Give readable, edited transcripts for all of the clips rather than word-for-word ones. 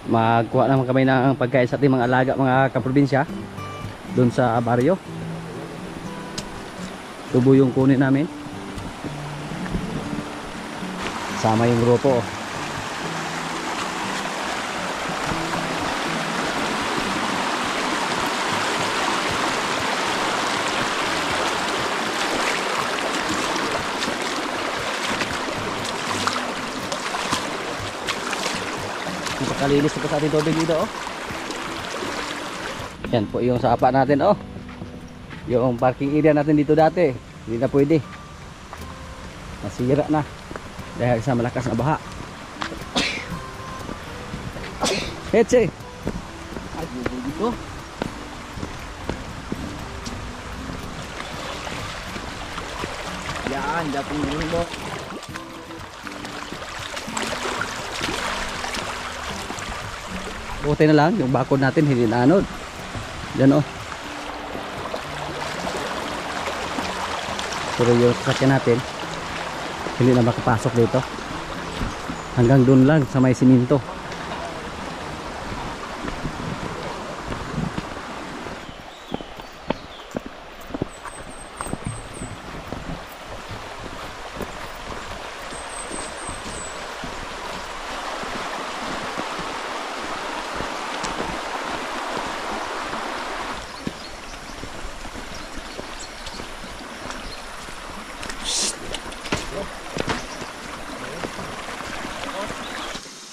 Magkuha naman kami ng pagkain sa ating mga alaga, mga kaprobinsya doon sa baryo. Tubo yung kunin namin. Sama yung grupo. Nakalinis na po sa ating tubig dito, oh. Yan po yung sapa natin, oh. Yung parking area natin dito dati, hindi na pwede. Nasira na dahil sa malakas na baha. Hetse. Ay, dito. Yan, dapong mundo. Buti na lang yung bakod natin hindi naanod. Yan, oh. Pero yung sasakyan natin hindi na makapasok dito. Hanggang doon lang sa may siminto.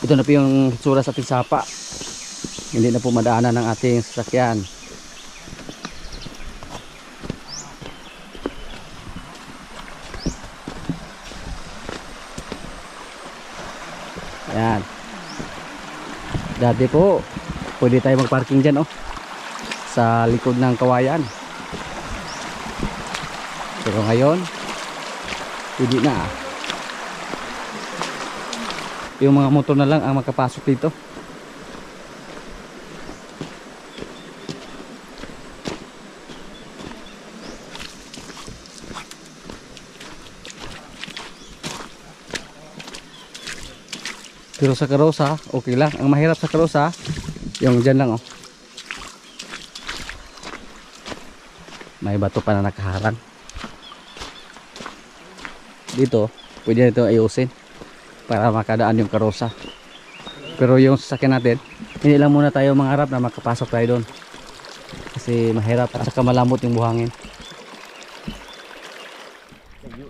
Ito na po yung hitsura sa ating sapa. Hindi na po madaanan ng ating sasakyan. Ayan. Dati po pwede tayo magparking dyan, oh, sa likod ng kawayan. Pero ngayon hindi na. Yung mga motor na lang ang makapasok dito. Pero sa karosa okay lang. Ang mahirap sa karosa yung dyan lang, oh. May bato pa na nakaharang. Dito pwede nito ayusin para makadaan yung karosa. Pero yung sasakyan natin, hindi lang muna tayo mangarap na makapasok tayo doon. Kasi mahirap at saka malambot yung buhangin.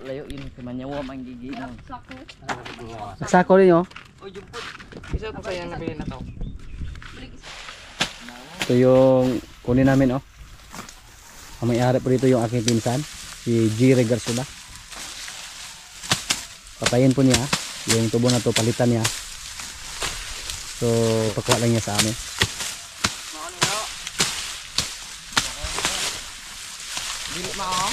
Layo yun, kumanyawa mang giginang. Nagsako rin, oh. O, jumpot. Isa ko sayang nabili na to. Ito yung kunin namin, oh. Ang may-ari po dito yung aking pinsan, si G. Regarsula. Patayin po niya yung tubo na to, palitan niya. So pakuha lang niya sa amin. Dili mao.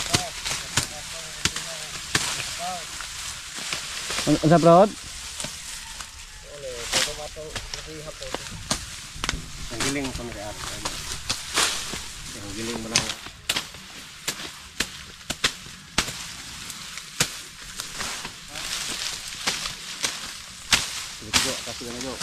Ang sa prod? Ang giling mo kami kaya. Ang giling mo lang. Kasih na nyo.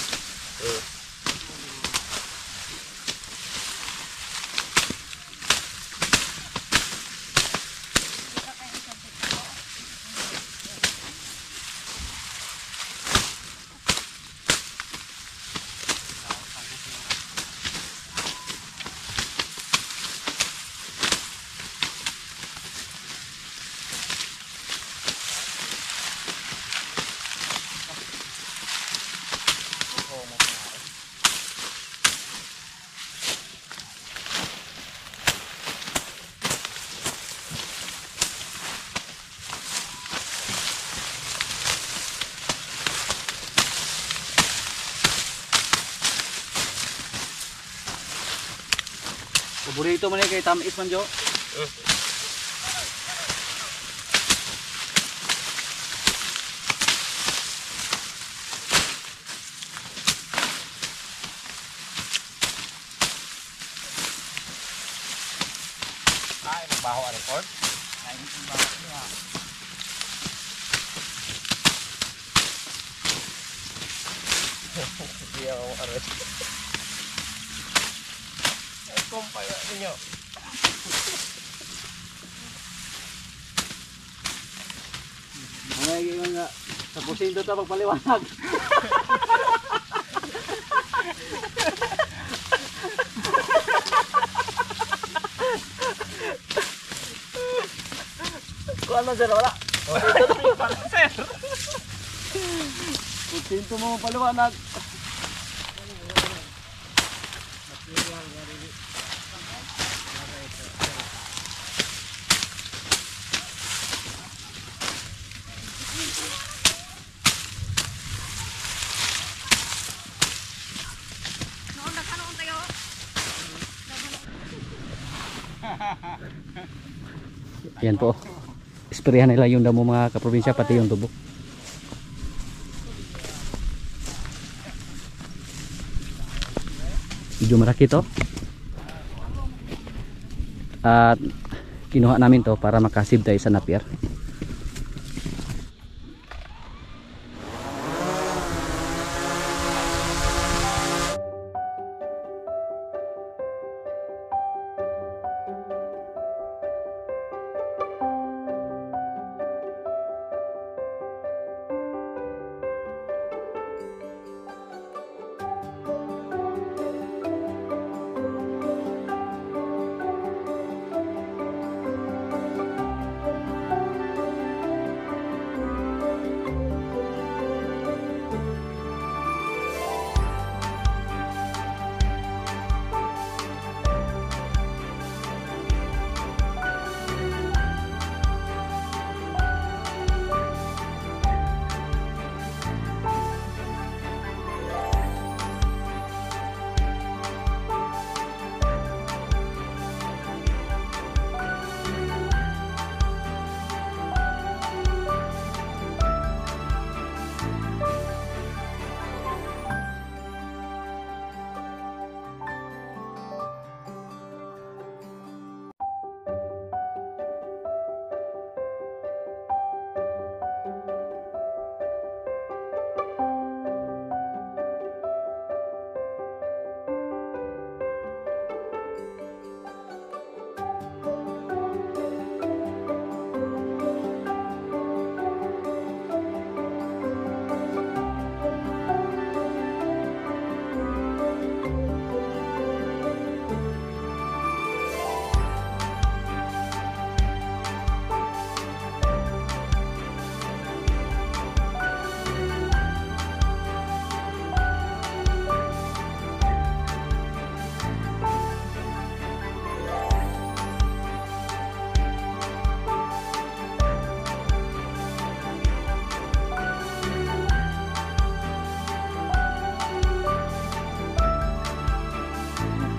Paborito man kay tamis man jo. Ay, magbaho ang record. Ay, magbaho niya. Hindi ako aray. Ay, kumpay na ninyo. Ay, nga. Tapusin ito ito pagpaliwanag. Kung ano sir, wala. Sir! Putinto mo paliwanag. Yan po. Isprehan nila yung damo mga kaprobinsya pati yung tubo. Medyo malaki to. At kinuha namin to para makasave tayo sa napier.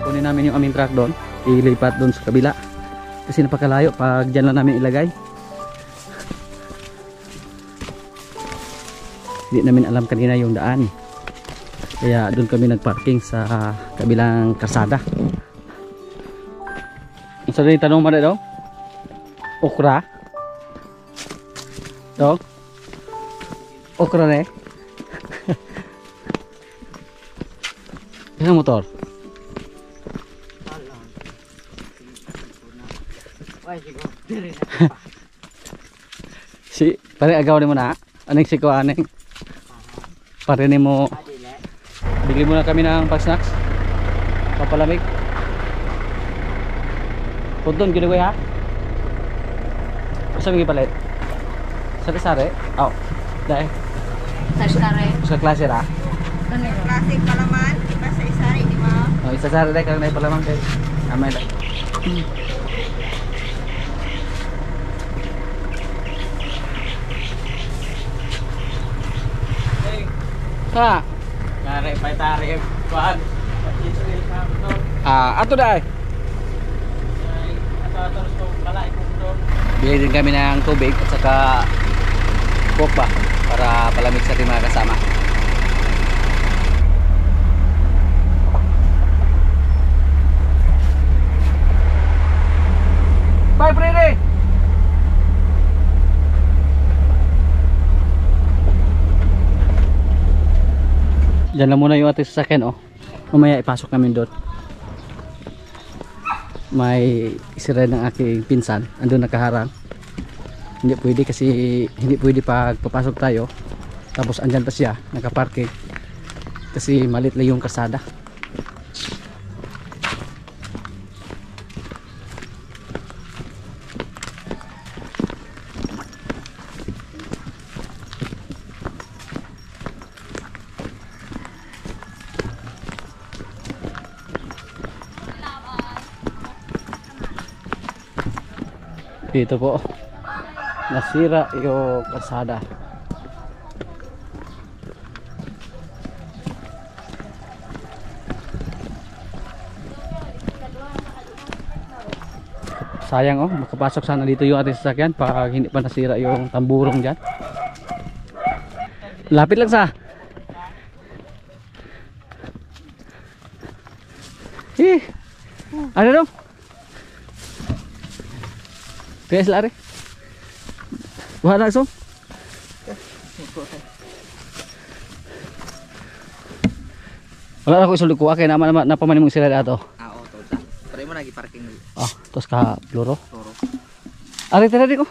Kunin namin yung aming truck doon, ilipat doon sa kabila kasi napakalayo pag dyan lang namin ilagay. Hindi namin alam kanina yung daan, kaya doon kami nagparking sa kabilang kalsada. Ang sa rin tanong mo na daw? Okra? Dog? Okra na eh? Isang motor? Si pare agaw ni mo na aning si ko aning pare ni mo bigli mo na kami ng pag snacks papalamig pudon gini ko ha sa mga palit sari-sari oh dahil sa klase ra Klase palaman, iba sa isari, di ba? oh isa sari dahil kang naipalamang kay amay dahil ha Nare, paitari, kuhan. ato dahil Ato, so, pala, ikong doon. bili din kami ng tubig at saka coke ba para palamig sa ating mga kasama. Bye Freddy! Diyan lang muna yung ating sasakyan, oh. Mamaya ipasok namin doon. May isa rin ng aking pinsan, andun nakaharang. Hindi pwede kasi hindi pwede pag papasok tayo. Tapos andyan pa siya, nakaparking. Kasi malit lang yung kalsada. Dito po nasira yung kalsada. Sayang, oh, makapasok sana dito yung ating sasakyan pag hindi pa nasira yung tamburong dyan. Lapit lang sa ano dong? Kaya sila rin. Buha na som. Wala na ko isulog ko. Kaya naman napamanin mong sila dato. Ah, oo, tol. Pare mo lagi parking dito. Oh, terus ka pluro. Toro. Ari tadi ko.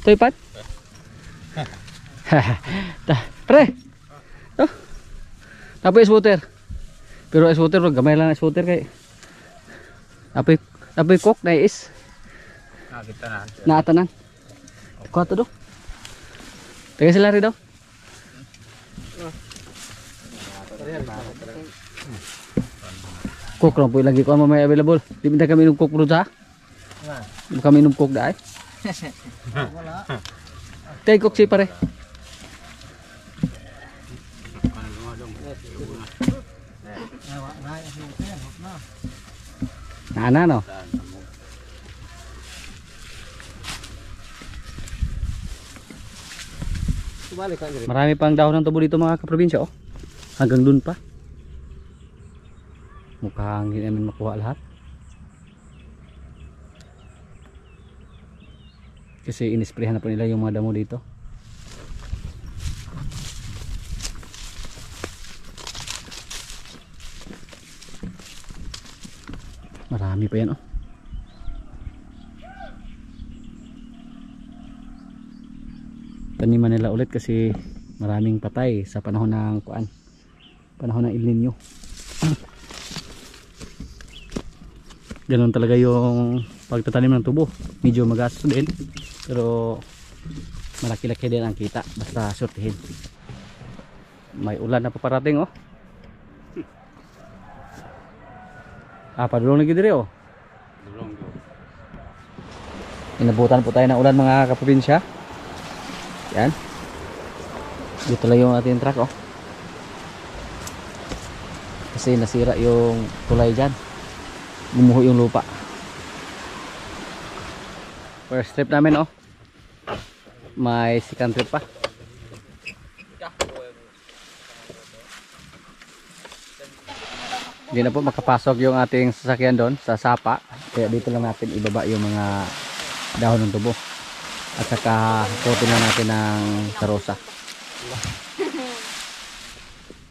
Toy pan. Pre. Oh. Tapi scooter. Pero scooter gamay lang scooter kay. Tapi kok na is. Kita na. Naatanan. Kuha to do. Taga sila rin daw. Coke lang po lagi ko mamaya available. Di minta kami inom coke bro sa. Di kami inom coke daay. Wala. Tay coke si pare. Nana no. Marami pang dahon ng tubo dito mga kaprobinsya, oh. Hanggang dun pa. Mukhang hindi namin makuha lahat. Kasi inisprehan na po nila yung mga damo dito. Marami pa yan, oh. Taniman nila ulit kasi maraming patay sa panahon ng kuan, panahon ng El Nino. Ganun talaga yung pagtatanim ng tubo, medyo magastos din pero malaki-laki din ang kita basta surtihin. May ulan na paparating, oh. Padulong lagi dire, oh. Inabutan po tayo ng ulan mga kaprobinsya. Yan. Dito lang yung ating truck, oh. Kasi nasira yung tulay dyan. Gumuho yung lupa. First trip namin, oh. May second trip pa. Hindi na po makapasok yung ating sasakyan doon sa sapa. Kaya dito lang natin ibaba yung mga dahon ng tubo. At saka kotin na natin ng karosa.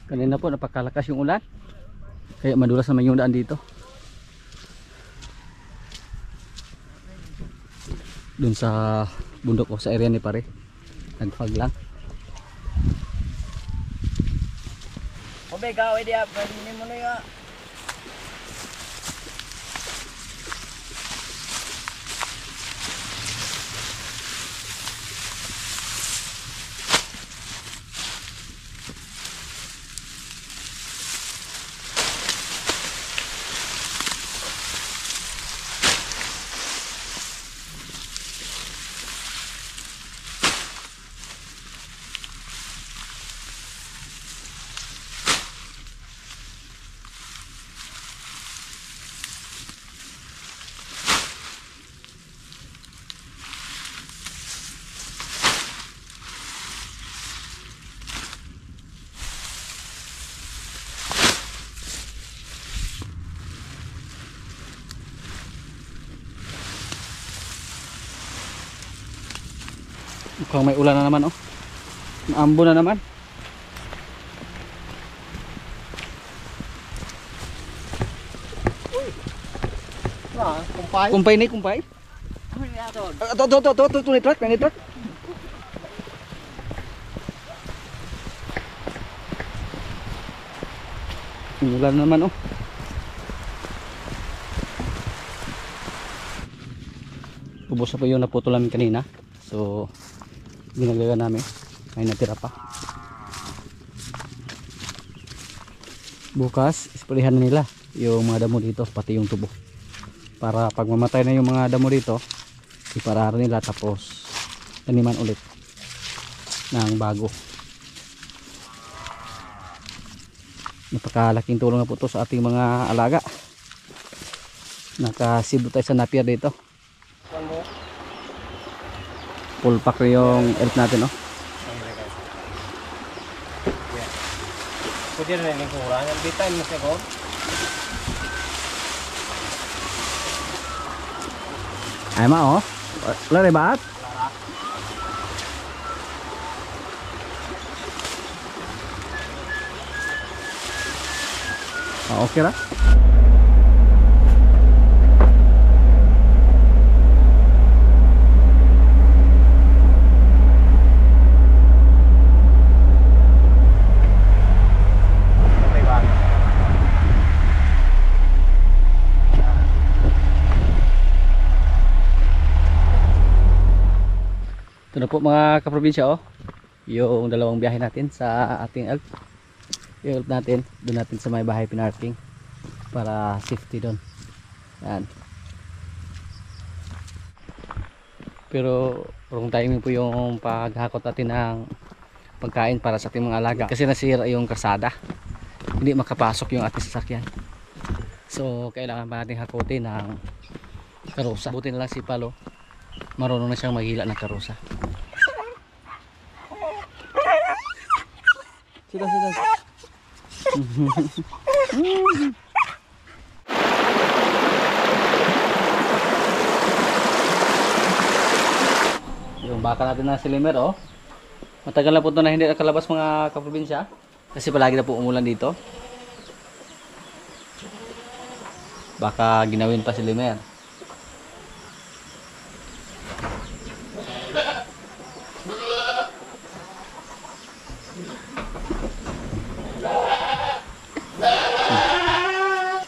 Kanina po napakalakas yung ulan. Kaya madulas naman yung daan dito. Dun sa bundok o sa area ni pare. Nagfag lang. Obega, oy dia, pwede mo na ya. Mukhang may ulan na naman, oh. Maambo na naman. kumpay. Kumpay ni, kumpay. Ito, nitrat, may nitrat. Ulan naman oh. Ubos na po yung naputol namin kanina. So, ginagawa namin. May natira pa. Bukas, isprehan na nila yung mga damo dito, pati yung tubo. Para pag mamatay na yung mga damo dito, iparara nila tapos taniman ulit ng bago. Napakalaking tulong na po ito sa ating mga alaga. Nakasibo tayo sa napier dito. Full pack yung elf natin oh. Pwede rin yung kurang. Di time na siya ko. Ay ma oh. Wala rin baat? Oh, okay ra. Ito na po mga kaprobinsya oh. Yung dalawang biyahe natin sa ating elf. Yung elf natin, doon natin sa may bahay pinarking para safety doon. Yan. Pero wrong timing po yung paghakot natin ng pagkain para sa ating mga alaga. Kasi nasira yung kasada. Hindi makapasok yung ating sasakyan. So kailangan pa natin hakutin ng karosa. Buti na lang si Palo. Marunong na siyang maghila ng karosa. Sila. Yung baka natin na silimer oh. Matagal na po ito na hindi nakalabas mga kaprobinsya. Kasi palagi na po umulan dito. Baka ginawin pa silimer.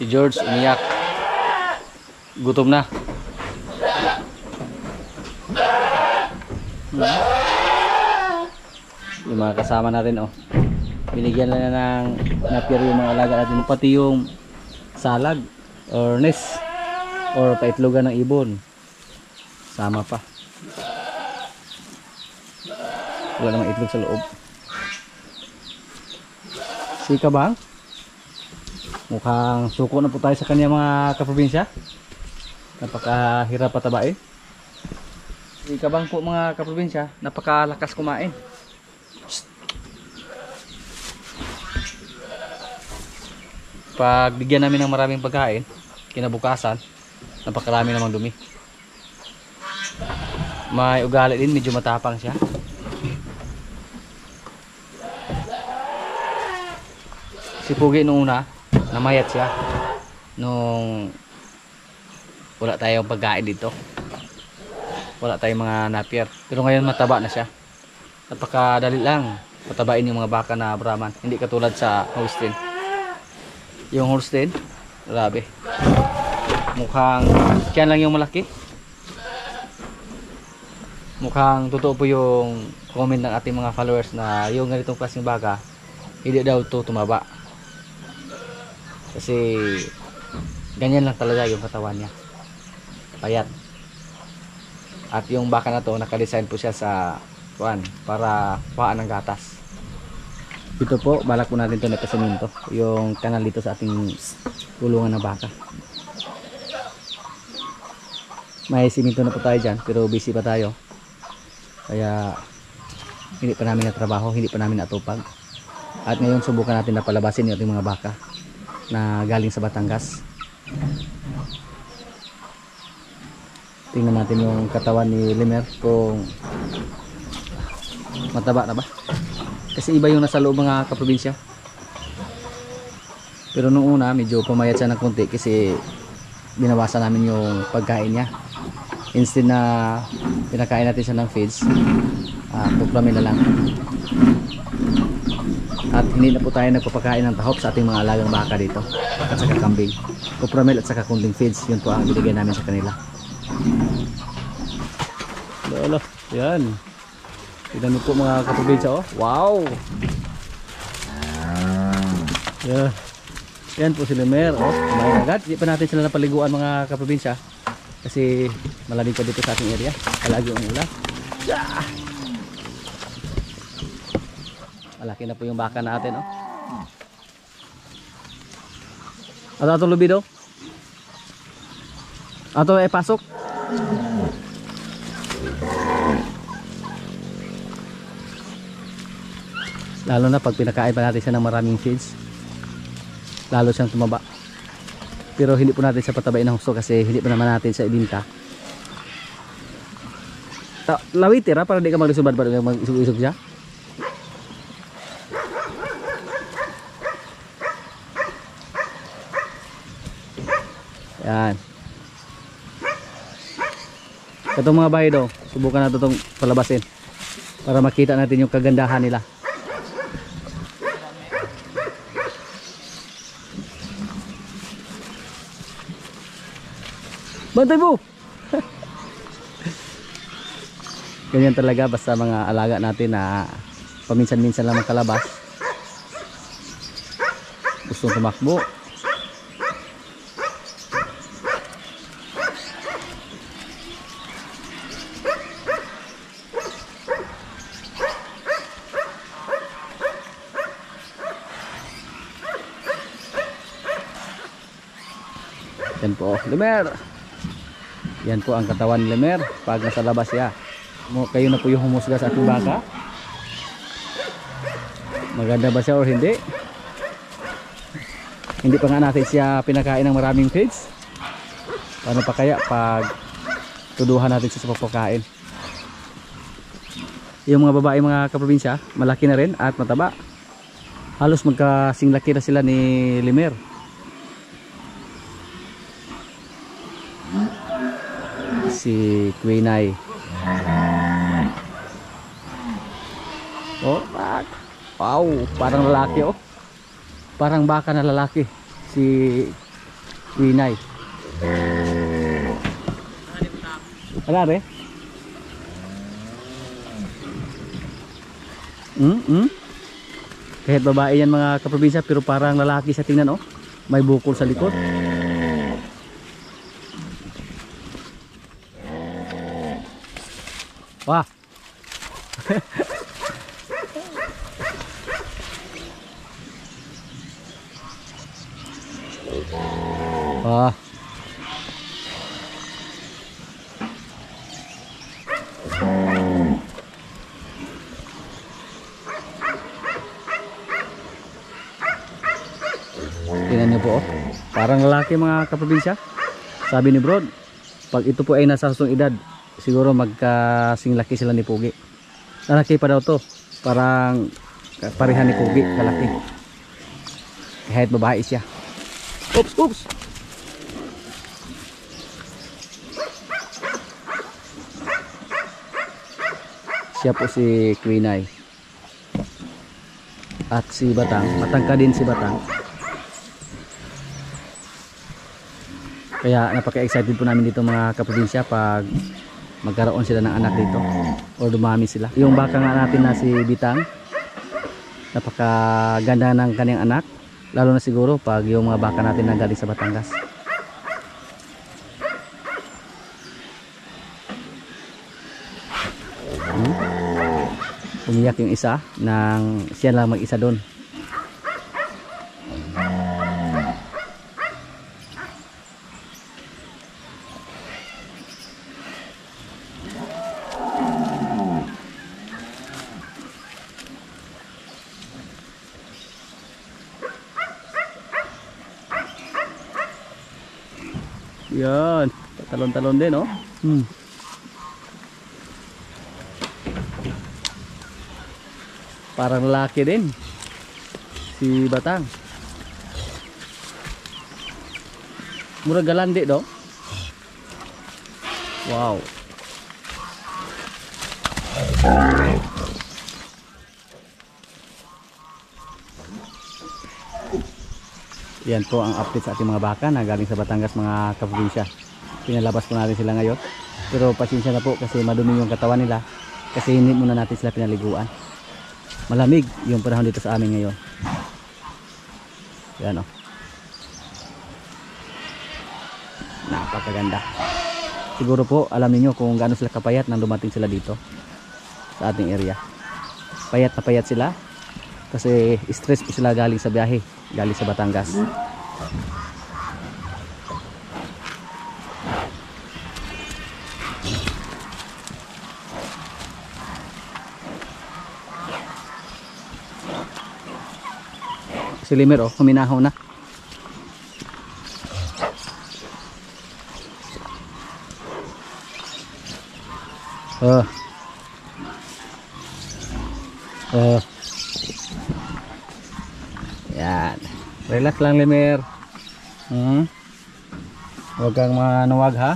Si George umiyak. Gutom na. Yung mga kasama natin oh. Binigyan na ng napier yung mga alaga natin. Pati yung salag or nest or paitlogan ng ibon. Sama pa. Wala namang itlog sa loob. Si Kabang. Mukhang suko na po tayo sa kanya mga kaprobinsya. Napakahirap patabain. Si Kabang po mga kaprobinsya, napakalakas kumain. Pag bigyan namin ng maraming pagkain, kinabukasan, napakarami namang dumi. May ugali din, medyo matapang siya. Si Pugi nung una, namayat siya nung wala tayong pagkain dito. Wala tayong mga napier. Pero ngayon mataba na siya. Napakadali lang patabain yung mga baka na Brahman. Hindi katulad sa Holstein. Yung Holstein, grabe. Mukhang kyan lang yung malaki. Mukhang totoo po yung comment ng ating mga followers na yung ganitong klaseng baka hindi daw to tumaba. Kasi ganyan lang talaga yung katawan niya. Payat. At yung baka na to nakadesign po siya sa para paan ng gatas. Dito po, balak po natin ito na pasaminto. Yung kanal dito sa ating kulungan ng baka. May siminto na po tayo dyan, pero busy pa tayo. Kaya hindi pa namin natrabaho, hindi pa namin natupag. At ngayon subukan natin na palabasin yung ating mga baka na galing sa Batangas. Tingnan natin yung katawan ni Limer kung mataba na ba. Kasi iba yung nasa loob mga kaprobinsya. Pero nung una medyo pumayat siya ng konti kasi binawasan namin yung pagkain niya. Instead na pinakain natin siya ng feeds, tuklamin na lang. At hindi na po tayo nagpapakain ng tahop sa ating mga alagang baka dito at saka kambing. Kupramil at saka kunting feeds, yun po ang binigay namin sa kanila. Lolo, yan. Tignan niyo po mga kaprobinsya, oh. Wow! Yeah. Yan po si Lemer, oh. Kumain agad. Hindi pa natin sila napaliguan mga kaprobinsya kasi malamig pa dito sa ating area. Palagi ang ulan. Yeah! Malaki na po yung baka natin, oh. Ato lubido. Ato pasok. Lalo na pag pinakain pa natin siya ng maraming feeds, lalo siyang tumaba. Pero hindi po natin siya patabain ng husto kasi hindi pa naman natin siya ibinta. Lawit tira para di ka maglusubad pa mag-isog-isog siya. Yan. Itong mga bahay daw, subukan natin itong palabasin para makita natin yung kagandahan nila. Bantay mo! Ganyan talaga basta mga alaga natin na paminsan-minsan lang magkalabas. Gustong tumakbo. Yan po, Lemer. Yan po ang katawan ni Lemer pag nasa labas siya. Kayo na po yung humusga sa ating baka. Maganda ba siya or hindi? Hindi pa nga natin siya pinakain ng maraming feeds. Paano pa kaya pag tuduhan natin siya sa pagpakain? Yung mga babae mga kaprobinsya, malaki na rin at mataba. Halos magkasinglaki na sila ni Lemer. Si Queenay. Oh, wow, parang lalaki, oh. Parang baka na lalaki si Queenay. Ano re? Kahit babae yan mga kaprobinsya pero parang lalaki sa tingnan, oh. May bukol sa likod. Wah. Wah. Tingnan niyo po, oh. Parang lalaki mga kaprobinsya. Sabi ni Brod, pag ito po ay nasa susong edad, siguro magkasing laki sila ni Pugi. Lalaki pa daw to. Parang parehan ni Pugi, kalaki. Kahit babae siya. Oops, oops. Siya po si Queenay. At si Batang, matangka din si Batang. Kaya napaka-excited po namin dito mga kaprobinsya pag magkaroon sila ng anak dito o dumami sila. Yung baka nga natin na si Bitang, napakaganda ng kanyang anak, lalo na siguro pag yung mga baka natin na galing sa Batangas. Umiyak yung isa nang siya lang mag-isa doon. Yan, talon-talon din, oh. Parang lalaki din si Batang. Murag galandi do. Wow. Yan po ang update sa ating mga baka na galing sa Batangas mga kaprobinsya. Pinalabas po natin sila ngayon. Pero pasensya na po kasi madumi yung katawan nila. Kasi hindi muna natin sila pinaliguan. Malamig yung panahon dito sa amin ngayon. Yan o. Napakaganda. Siguro po alam niyo kung gaano sila kapayat nang dumating sila dito sa ating area. Payat na payat sila kasi stress po sila galing sa biyahe, galing sa Batangas. Si Limer oh, huminahaw na. Yan. Relax lang Limer. Huwag kang manuwag ha.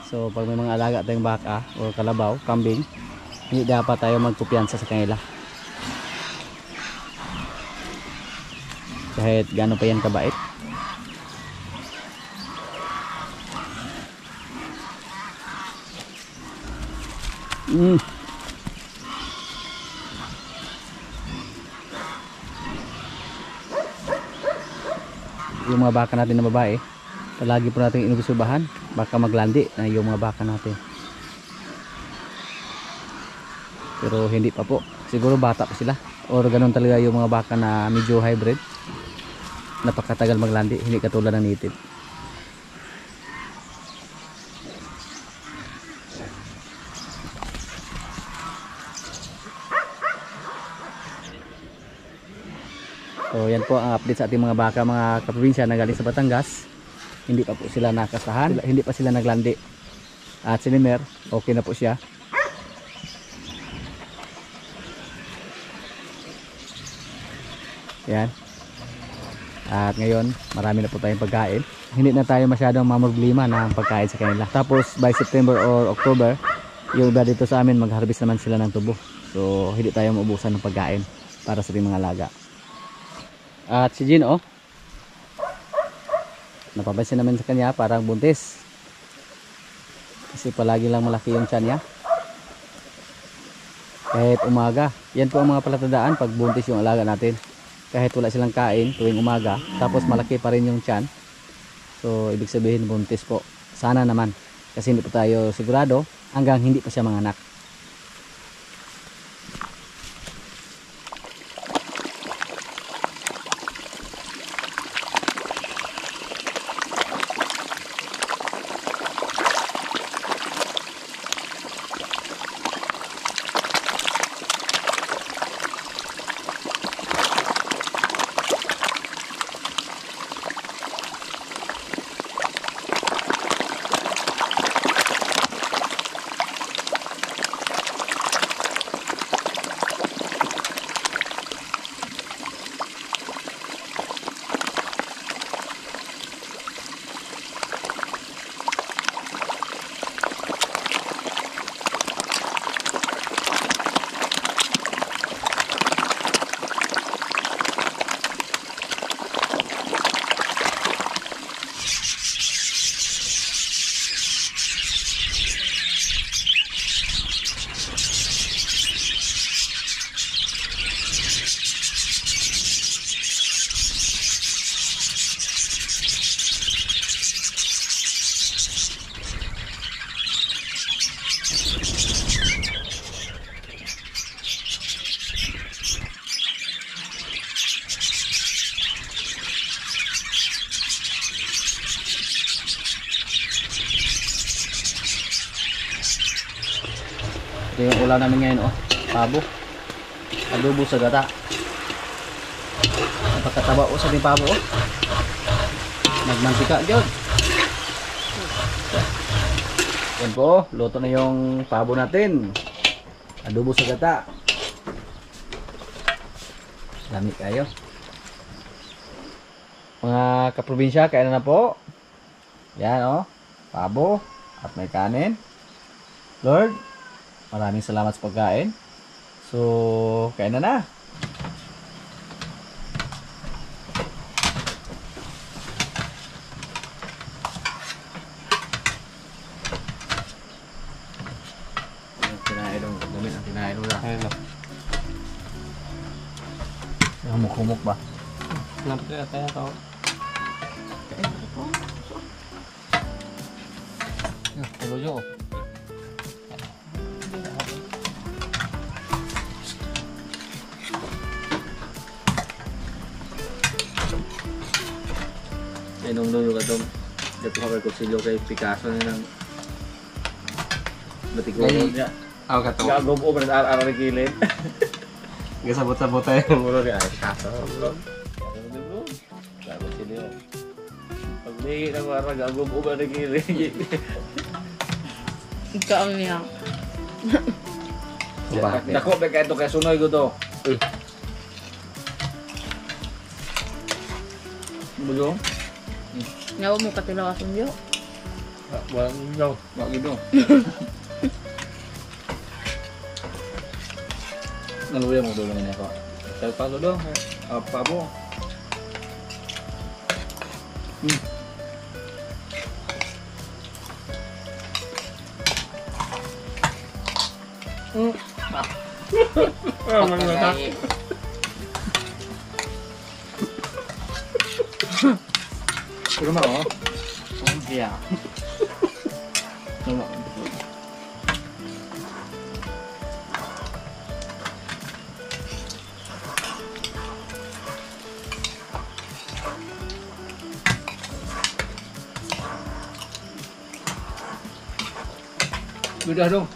So pag may mga alaga tayong baka o kalabaw, kambing, hindi dapat tayo magkumpiyansa sa kanila. Kahit gaano pa yan kabait. Yung mga baka natin na babae, palagi po natin inobserbahan, baka maglandi na yung mga baka natin. Pero hindi pa po, siguro bata pa sila, or ganun talaga yung mga baka na medyo hybrid, napakatagal maglandi, hindi katulad ng native. So yan po ang update sa ating mga baka mga kaprobinsya na galing sa Batangas. Hindi pa po sila nakasahan, hindi pa sila naglandi. At si Limer, okay na po siya. Yan. At ngayon, marami na po tayong pagkain. Hindi na tayo masyadong mamroblema ng pagkain sa kanila. Tapos by September or October, yung iba dito sa amin mag-harvest naman sila ng tubo. So hindi tayo maubusan ng pagkain para sa ating mga alaga. At si Jean oh, napapansin naman sa kanya parang buntis. Kasi palagi lang malaki yung tiyan niya. Kahit umaga. Yan po ang mga palatandaan pag buntis yung alaga natin. Kahit wala silang kain tuwing umaga, tapos malaki pa rin yung tiyan. So ibig sabihin buntis po. Sana naman. Kasi hindi po tayo sigurado hanggang hindi pa siya manganak. Ito yung ulam namin ngayon oh, pabo. Adobo sa gata. Napakataba oh sa ating pabo oh. Nagmantika gyud. Yan po, luto na yung pabo natin. Adobo sa gata. Dami kayo. Mga kaprobinsya, kailan na po? Yan oh. Pabo. At may kanin. Lord, maraming salamat sa pagkain. So, kain na. Kinain dong, gamit ang kinain mo lang. Ayun lang. Humuk-humuk ba? Nampil tayo to. Tuloy. Inong dulo ka dong. Dito ka kay kay Picasso na ng batiguro niya. Ako ka to. Gagob over na ara ni kilid. Gasabot-sabot tayo ng muro ni ay kaso. Sabi sila. Pag may na para gagob over ni kilid. Ikaw niya. Dako ba kay to kay sunoy ko to. Bulong? Ngawa mo katilawas ng diyo. Walang daw. Wag gitu. Naluya mo dulu ini kok. Saya palu dong. Apa mo? Pero mau? Iya. Coba. Udah dong.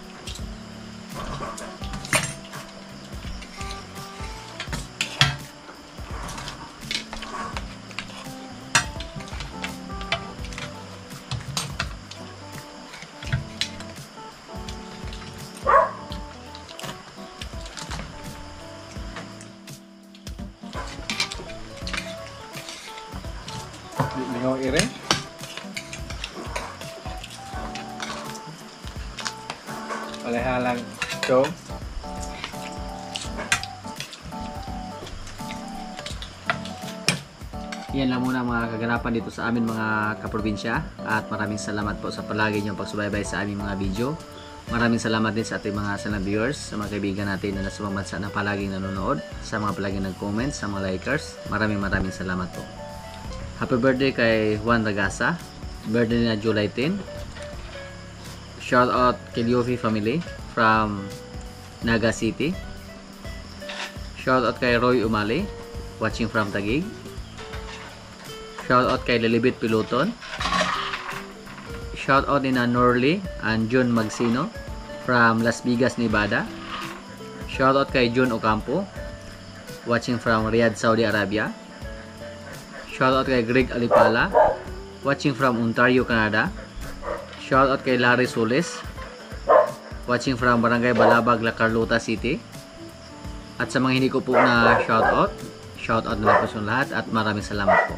Lingaw iring. Palahalang ito. Yan lang muna mga kaganapan dito sa amin mga kaprobinsya at maraming salamat po sa palagi niyong pagsubaybay sa aming mga video. Maraming salamat din sa ating mga silent viewers, sa mga kaibigan natin na nasa bansa na palaging nanonood, sa mga palaging nag-comment, sa mga likers. Maraming salamat po. Happy birthday kay Juan Ragasa. Birthday na July 10. Shout out kay Liofi family from Naga City. Shout out kay Roy Umali watching from Taguig. Shout out kay Lilibit Piluton. Shout out din na Norley and John Magsino from Las Vegas, Nevada. Shout out kay John Ocampo watching from Riyadh, Saudi Arabia. Shout out kay Greg Alipala watching from Ontario, Canada. Shout out kay Larry Solis watching from Barangay Balabag, La Carlota City. At sa mga hindi ko po na shout out na po sa lahat at maraming salamat po.